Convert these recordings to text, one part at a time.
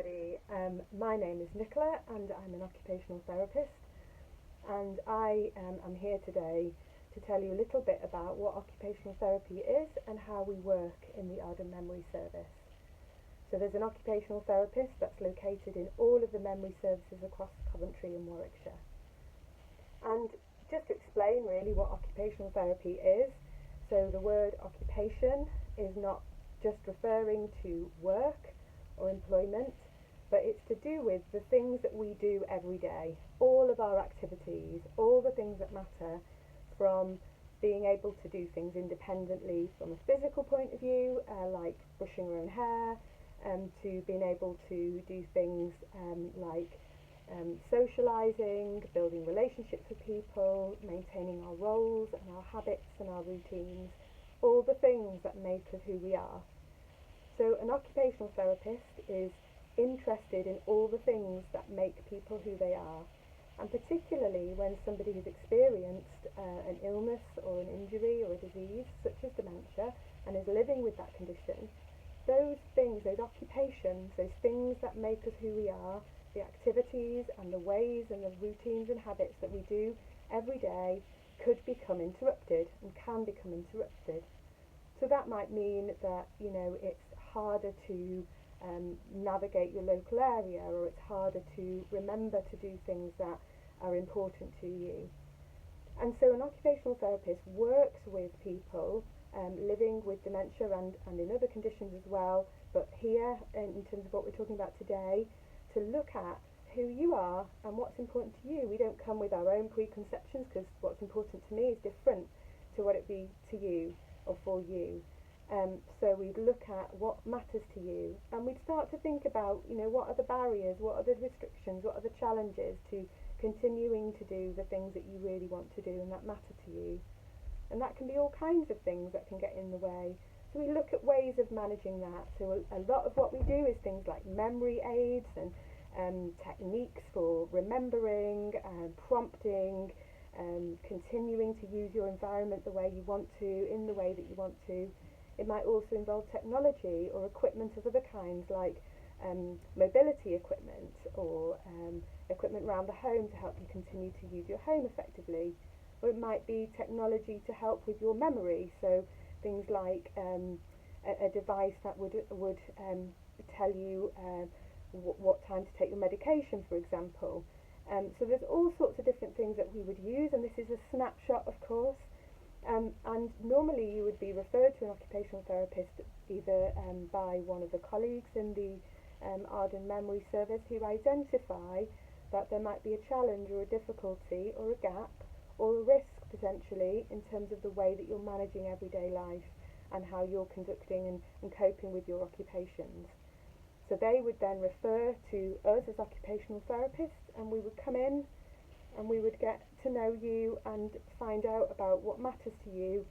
everybody. My name is Nicola and I'm an occupational therapist, and I am here today to tell you a little bit about what occupational therapy is and how we work in the Arden Memory Service. So there's an occupational therapist that's located in all of the memory services across Coventry and Warwickshire. And just to explain really what occupational therapy is, so the word occupation is not just referring to work or employment, but it's to do with the things that we do every day, all of our activities, all the things that matter, from being able to do things independently from a physical point of view, like brushing our own hair, to being able to do things like socialising, building relationships with people, maintaining our roles and our habits and our routines, all the things that make us who we are. So an occupational therapist is interested in all the things that make people who they are, and particularly when somebody has experienced an illness or an injury or a disease such as dementia and is living with that condition. Those things, those occupations, those things that make us who we are, the activities and the ways and the routines and habits that we do every day could become interrupted and can become interrupted. So that might mean that, it's harder to navigate your local area, or it's harder to remember to do things that are important to you. And so an occupational therapist works with people living with dementia and in other conditions as well, but here, in terms of what we're talking about today, to look at who you are and what's important to you. We don't come with our own preconceptions, because what's important to me is different to what it be to you or for you. So we'd look at what matters to you, and we'd start to think about, what are the barriers, what are the restrictions, what are the challenges to continuing to do the things that you really want to do and that matter to you. And that can be all kinds of things that can get in the way. So we look at ways of managing that. So a lot of what we do is things like memory aids and techniques for remembering and prompting, continuing to use your environment the way you want to, in the way that you want to. It might also involve technology or equipment of other kinds, like mobility equipment or equipment around the home to help you continue to use your home effectively. Or it might be technology to help with your memory, so things like a device that would tell you what time to take your medication, for example. So there's all sorts of different things that we would use, and this is a snapshot, of course. And normally you would be referred to an occupational therapist either by one of the colleagues in the Arden Memory Service who identify that there might be a challenge or a difficulty or a gap or a risk potentially in terms of the way that you're managing everyday life and how you're conducting and coping with your occupations. So they would then refer to us as occupational therapists, and we would come in and we would get to know you and find out about what matters to you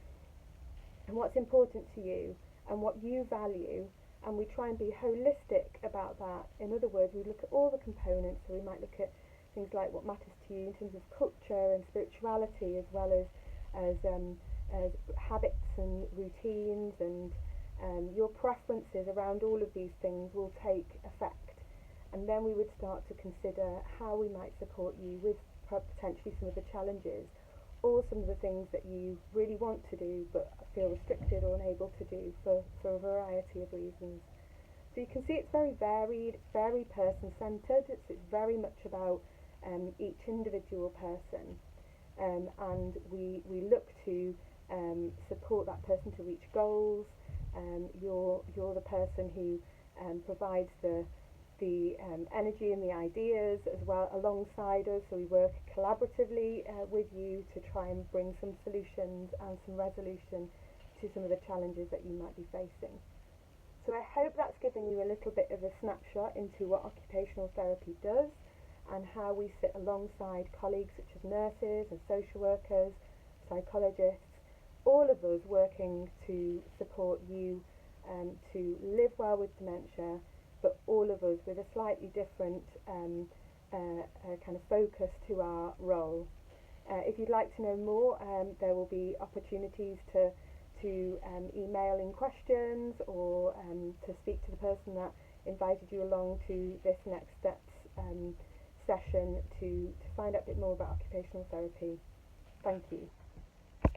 and what's important to you and what you value, and we try and be holistic about that. In other words, we look at all the components. So we might look at things like what matters to you in terms of culture and spirituality, as well as habits and routines, and your preferences around all of these things will take effect. And then we would start to consider how we might support you with potentially some of the challenges or some of the things that you really want to do but feel restricted or unable to do for a variety of reasons. So you can see it's very varied, it's very person-centred, it's very much about each individual person, and we look to support that person to reach goals. You're the person who provides the energy and the ideas as well alongside us, so we work collaboratively with you to try and bring some solutions and some resolution to some of the challenges that you might be facing. So I hope that's given you a little bit of a snapshot into what occupational therapy does and how we sit alongside colleagues such as nurses and social workers, psychologists, all of us working to support you to live well with dementia, but all of us with a slightly different kind of focus to our role. If you'd like to know more, there will be opportunities to email in questions or to speak to the person that invited you along to this next steps session to find out a bit more about occupational therapy. Thank you.